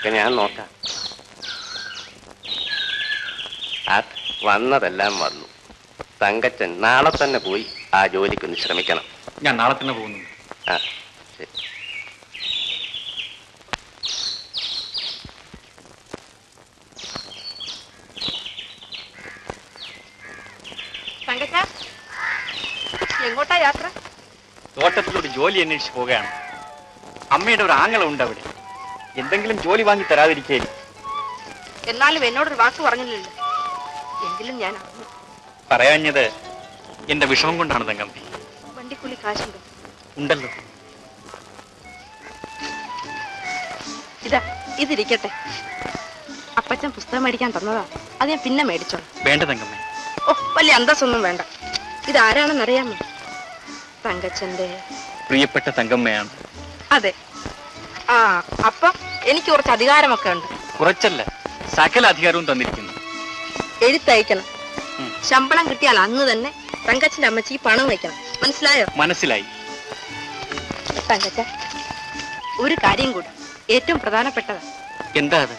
അതൊക്കെ ഞാൻ നോക്കാം. വന്നതെല്ലാം വന്നു. തങ്കച്ചൻ നാളെ തന്നെ പോയി ആ ജോലിക്കൊന്ന് ശ്രമിക്കണം. ഞാൻ നാളെ തന്നെ പോകുന്നു. ആ ശരി. തങ്കച്ച, എങ്ങോട്ടാ യാത്ര? തോട്ടത്തിലൊരു ജോലി അന്വേഷിച്ച് പോവുകയാണ്. അമ്മയുടെ ഒരു ആങ്ങള ഉണ്ട് അവിടെ. എന്തെങ്കിലും ജോലി വാങ്ങി തരാതിരിക്കേ. എന്നാലും എന്നോടൊരു വാക്ക് പറഞ്ഞില്ലല്ലോ. എങ്കിലും ഞാൻ പറയാഞ്ഞത് എന്റെ വിഷമം കൊണ്ടാണ് തങ്കമ്മ. വണ്ടിക്കൂലി കാശുണ്ടോ? ഉണ്ടല്ലോ. ഇതാ ഇതിരിക്കട്ടെ. അപ്പച്ചൻ പുസ്തകം മേടിക്കാൻ തന്നതാ. അത് ഞാൻ പിന്നെ മേടിച്ചോളാം. വേണ്ട തങ്കമ്മ. ഓ, വലിയ അന്തസ്സൊന്നും വേണ്ട. ഇതാരാണെന്നറിയാമോ? തങ്കച്ചന്റെ പ്രിയപ്പെട്ട തങ്കമ്മയാണ്. അതെ. ആ, അപ്പം എനിക്ക് കുറച്ച് അധികാരമൊക്കെ ഉണ്ട്. കുറച്ചല്ല, സകല അധികാരവും തന്നിരിക്കുന്നു. എഴുത്തയക്കണം. ശമ്പളം കിട്ടിയാൽ അന്ന് തന്നെ തങ്കച്ചന്റെ അമ്മച്ചിക്ക് പണം വയ്ക്കണം. മനസ്സിലായോ? മനസ്സിലായി. തങ്കച്ച, ഒരു കാര്യം കൂടി ഏറ്റവും പ്രധാനപ്പെട്ടതാ. എന്താ അത്?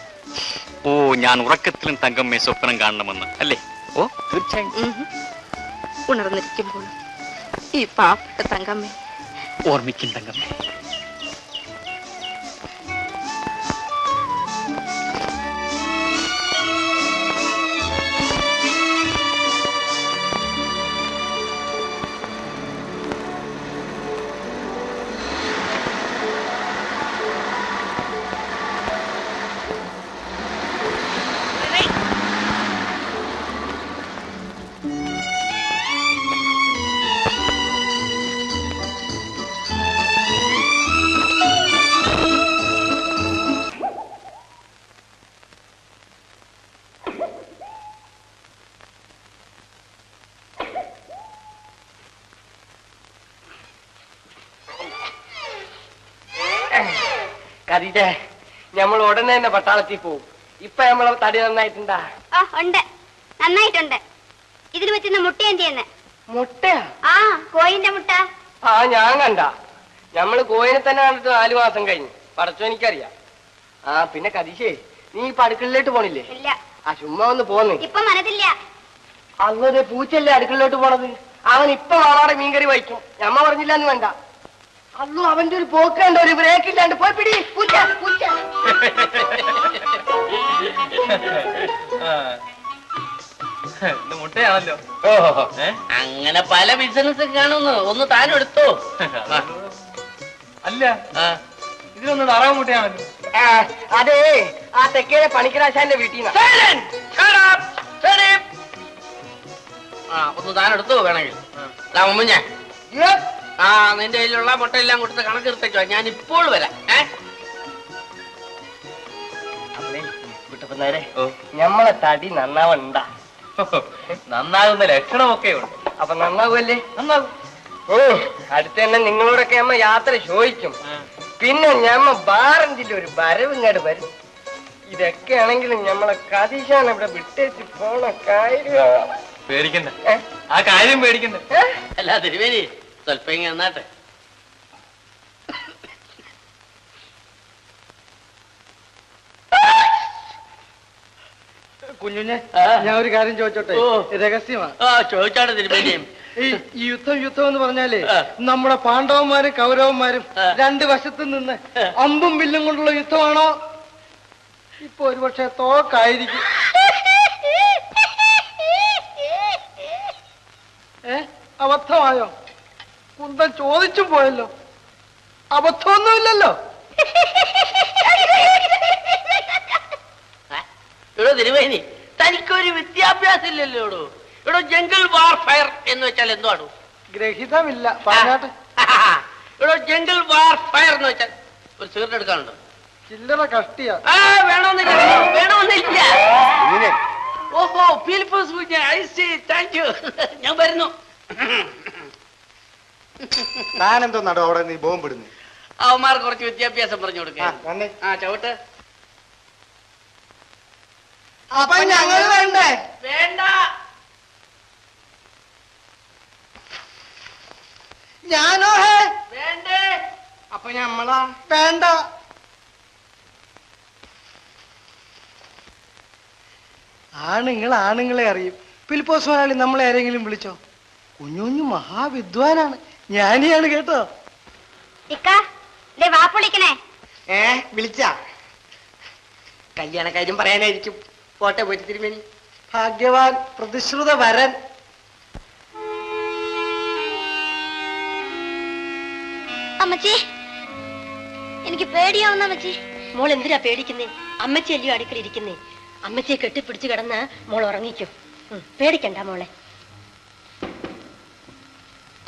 ഓ, ഞാൻ ഉറക്കത്തിലും തങ്കമ്മയെ സ്വപ്നം കാണണമെന്ന് അല്ലേ? ഓ, തീർച്ചയായും. ഉണർന്നിരിക്കുമ്പോൾ ഈ പാവപ്പെട്ട തങ്കമ്മയെ ഓർമ്മിക്കും തങ്കമ്മ. കരീജേ, നമ്മൾ ഉടനെ തന്നെ പട്ടാളത്തിൽ പോവും. ഇപ്പൊ നമ്മളെ തടി നന്നായിട്ടുണ്ടാ? ഉണ്ട്, നന്നായിട്ടുണ്ട്. ഇതിൽ വെച്ചിരുന്ന മുട്ട എന്ത് ചെയ്യുന്നേ? മുട്ടയാ? ആ, കോയിന്റെ മുട്ട. ആ, ഞാൻ കണ്ട. ഞമ്മള് കോയിനെ തന്നെ കണ്ടിട്ട് 4 മാസം കഴിഞ്ഞു. പടച്ചോ എനിക്കറിയാം. ആ, പിന്നെ കരീഷേ, നീ ഇപ്പൊ അടുക്കളയിലോട്ട് പോണില്ലേ? ഇല്ല. ആ, ചുമ്മാ ഒന്ന് പോന്ന്. ഇപ്പൊ മനസ്സില്ല. അന്നൊരു പൂച്ചല്ലേ അടുക്കളയിലോട്ട് പോണത്. അവൻ ഇപ്പൊ വളാടെ മീൻകറി വയ്ക്കും. ഞമ്മ പറഞ്ഞില്ലാന്ന് വേണ്ട. അല്ലോ, അവന്റെ ഒരു പോക്കണ്ട, ഒരു ബ്രേക്ക് ഇല്ലാണ്ട് പോയി പിടി. പൂച്ച പൂച്ച. മുട്ടയാണല്ലോ. അങ്ങനെ പല ബിസിനസ് കാണുന്നു. ഒന്ന് താനും എടുത്തോ. അല്ല, ഇതിലൊന്ന് താറാവ് മുട്ടയാണല്ലോ. അതെ, ആ തെക്കേലെ പണിക്കരാശാന്റെ വീട്ടിൽ നിന്ന്. ഒന്ന് താനെടുത്തോ വേണമെങ്കിൽ. ഞാൻ ആ, നിന്റെ കയ്യിലുള്ള മുട്ട എല്ലാം കൊടുത്ത് കണക്കെടുത്തേക്കോ. ഞാൻ ഇപ്പോൾ വരാം. ഞമ്മളെ തടി നന്നാവണ്ട. നന്നാകുന്ന ലക്ഷണമൊക്കെ ഉണ്ട്. അപ്പൊ നന്നാവുമല്ലേ? നന്നാകും. അടുത്ത് തന്നെ നിങ്ങളോടൊക്കെ അമ്മ യാത്ര ചോദിക്കും. പിന്നെ ഞമ്മ ബാറഞ്ചിൽ ഒരു വരവ് ഇങ്ങോട്ട് വരും. ഇതൊക്കെ ആണെങ്കിലും ഞമ്മളെ കതീശാൻ ഇവിടെ വിട്ടേച്ച് പോണ കാര്യം. പേടിക്കണ്ട, ആ കാര്യം പേടിക്കണ്ട. അല്ല തിരുവേലി, സ്വല്പം ഇങ്ങനെ നന്നാട്ടെ. കുഞ്ഞുഞ്ഞെ, ഞാൻ ഒരു കാര്യം ചോദിച്ചോട്ടെ? രഹസ്യമാണ്. ചോദിച്ചാണ് തിരുവേലിയും. ഈ യുദ്ധം എന്ന് പറഞ്ഞാലേ നമ്മുടെ പാണ്ഡവന്മാരും കൗരവന്മാരും 2 വശത്തു നിന്ന് അമ്പും വില്ലും കൊണ്ടുള്ള യുദ്ധമാണോ? ഇപ്പൊ ഒരുപക്ഷെ തോക്കായിരിക്കും. അബദ്ധമായോ? കുന്തം ചോദിച്ചും പോയല്ലോ. അബദ്ധമൊന്നുമില്ലല്ലോ. എടോ തിരുവേലി, തനിക്കൊരു വിദ്യാഭ്യാസം ഇല്ലല്ലോ. എടോ, ജംഗിൾ വാർഫയർ എന്ന് വെച്ചാൽ എന്തുവാണോ? ഗ്രഹിതമില്ല, പറഞ്ഞാട്ടെ. എടോ, ജംഗിൾ വാർഫയർ എന്ന് വെച്ചാൽ ഒരു സിഗരറ്റ് എടുക്കാനുണ്ടോ? ചില്ലറ കഷ്ടിയാ. വേണമെന്നില്ല. ഓഹോ, ഫിലിപ്പോസ് കുഞ്ഞ്, താങ്ക് യു. ഞാൻ വരുന്നു. താനെന്തോ നടോ അവിടെ നീ ബോംബിടുന്നു? അവന്മാർ കുറച്ച് വിദ്യാഭ്യാസം പറഞ്ഞു കൊടുക്കാം. ചവിട്ട്. അപ്പൊ ഞങ്ങൾ വേണ്ടേ? വേണ്ട. ഞാനോ? വേണ്ടേ. അപ്പൊ ഞമ്മളാ? വേണ്ട. ആണുങ്ങളെ അറിയും. ഫിലിപ്പോസ് മുതലാളി നമ്മളെ ആരെങ്കിലും വിളിച്ചോ? കുഞ്ഞു മഹാവിദ്വാനാണ്, ജ്ഞാനിയാണ് കേട്ടോ. വിളിച്ച കല്യാണ കാര്യം പറയാനായിരിക്കും. പോട്ടെ പോയിട്ട് തിരുമേനി. ഭാഗ്യവാൻ, പ്രതിശ്രുത വരൻ. അമ്മച്ചി, എനിക്ക് പേടിയാവുന്ന അമ്മച്ചി. മോൾ എന്തിനാ പേടിക്കുന്നേ? അമ്മച്ചി അല്ലയോ അടുക്കളയിരിക്കുന്നേ. അമ്മച്ചിയെ കെട്ടിപ്പിടിച്ച് കിടന്ന് മോൾ ഉറങ്ങിക്കും. പേടിക്കണ്ട മോളെ.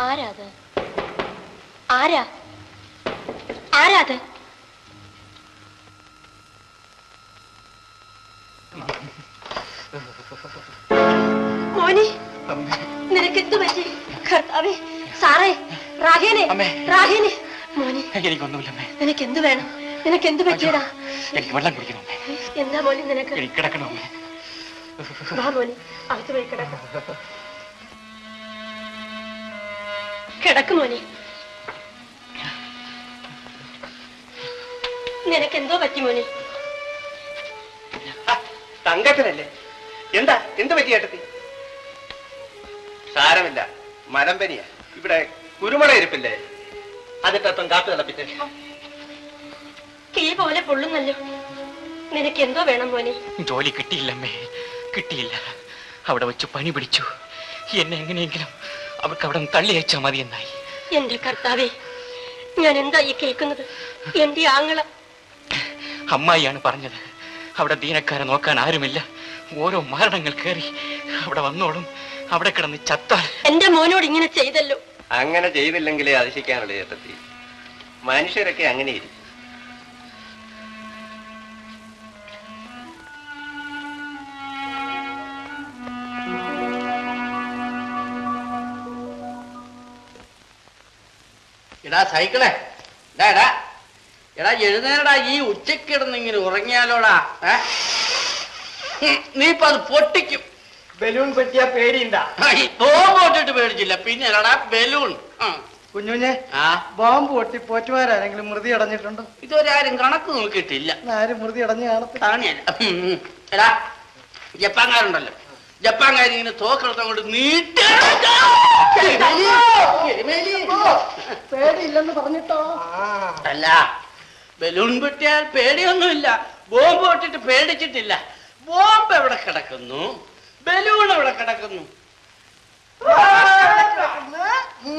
ആരാത്? ആരാത്? മോനി, നിനക്കെന്തു പറ്റി? കർത്താവേ, സാറേ, രാഘേനെ, മോനി, എനിക്കൊന്നുമില്ലമ്മേ. നിനക്കെന്ത് വേണം? നിനക്കെന്ത് പറ്റിയടാ? എനിക്ക് വെള്ളം കുടിക്കണം. എന്താ മോനി നിനക്ക്? എനിക്ക് കിടക്കണമേ. വാ മോനി, അകത്ത് പോയി കിടക്ക. കിടക്ക് മോനി. നിനക്കെന്തോ പറ്റി മോനി? തങ്കത്തിനല്ലേ? എന്ത് പറ്റി ഏട്ടത്തി? സാരമില്ല, മലമ്പനിയാ. ഇവിടെ കുരുമുളക് ഇരിപ്പില്ലേ, അതിട്ടപ്പം കാത്തു തിളപ്പിച്ചേ. തീ പോലെ പൊള്ളുന്നല്ലോ. നിനക്കെന്തോ വേണം മോനെ? ജോലി കിട്ടിയില്ലമ്മേ, കിട്ടിയില്ല. അവിടെ വെച്ച് പനി പിടിച്ചു. എന്നെ എങ്ങനെയെങ്കിലും അവർക്ക് അവിടെ തള്ളി അയച്ചാൽ മതി എന്നായി. എന്റെ കർത്താവേ, ഞാൻ എന്താ ഈ കേൾക്കുന്നത്? എന്റെ ആങ്ങള അമ്മായിയാണ് പറഞ്ഞത്. അവിടെ ദീനക്കാരെ നോക്കാൻ ആരുമില്ല. ഓരോ മരണങ്ങൾ കയറി അവിടെ വന്നോളും. അവിടെ കിടന്ന് ചത്താൽ. എന്റെ മോനോട് ഇങ്ങനെ ചെയ്തല്ലോ. അങ്ങനെ ചെയ്തില്ലെങ്കിലേ അതിശിക്കാനുള്ള ഏട്ടത്തി. മനുഷ്യരൊക്കെ അങ്ങനെയിരിക്കും. എടാ സൈക്കിളെ, എടാ എഴുന്നേരടാ. ഈ ഉച്ചക്കിടന്ന് ഇങ്ങനെ ഉറങ്ങിയാലോടാ. നീ ഇപ്പൊ അത് പൊട്ടിക്കും. ബലൂൺ പറ്റിയ പേടിയുണ്ടാ? പോട്ടിട്ട് പേടിച്ചില്ല. പിന്നെ എടാ ബലൂൺ. കുഞ്ഞുഞ്ഞെ, ബോംബ് പൊട്ടി പോറ്റുമാരാരെങ്കിലും മൃതി അടഞ്ഞിട്ടുണ്ടോ? ഇതൊരാരും കണക്ക് നോക്കിയിട്ടില്ല. ആരും മൃതി അടഞ്ഞ കാണുന്നില്ല. എടാ ജപ്പാൻകാരുണ്ടല്ലോ, ജപ്പാൻകാരി ഇങ്ങനെ തോക്കെടുത്ത് അങ്ങോട്ട് നീട്ടി. പേടിയില്ലെന്ന് പറഞ്ഞിട്ടോ? അല്ല, ബലൂൺ പൊട്ടിയാൽ പേടിയൊന്നുമില്ല. ബോംബ് പൊട്ടിട്ട് പേടിച്ചിട്ടില്ല. ബോംബ് എവിടെ കിടക്കുന്നു, ബലൂൺ എവിടെ കിടക്കുന്നു?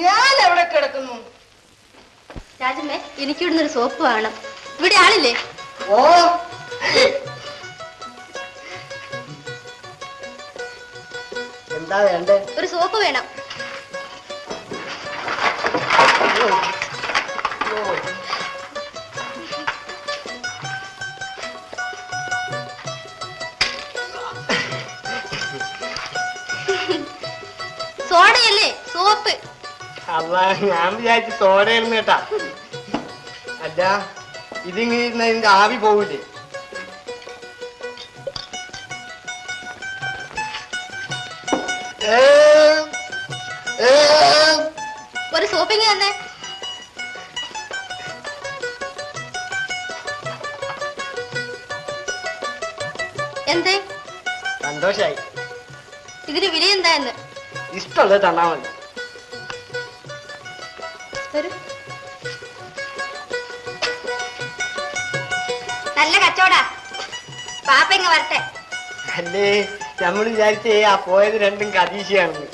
ഞാൻ എവിടെ കിടക്കുന്നു? രാജമ്മേ, എനിക്ക് ഇവിടുന്ന് ഒരു സോപ്പ് വേണം. ഇവിടെ ആളില്ലേ? ഓ, എന്താ വേണ്ടേ? ഒരു സോപ്പ് വേണം. സോഡയല്ലേ, സോപ്പ്. അല്ല, ഞാൻ വിചാരിച്ചു സോഡയായിരുന്നു കേട്ടാ. അല്ല, ഇതിന്റെ ആവി പോവില്ലേ? ഒരു സോപ്പിങ് തന്നെ. എന്തേ? സന്തോഷായി. ഇതിന് വില എന്താ എന്ന്? ഇഷ്ടമുള്ളത് തന്നാ മതി. നല്ല കച്ചവടാ. പാപ്പ ഇങ്ങ് വരട്ടെ. അല്ലേ, നമ്മൾ വിചാരിച്ചേ ആ പോയത് രണ്ടും കതീശയാണെന്ന്.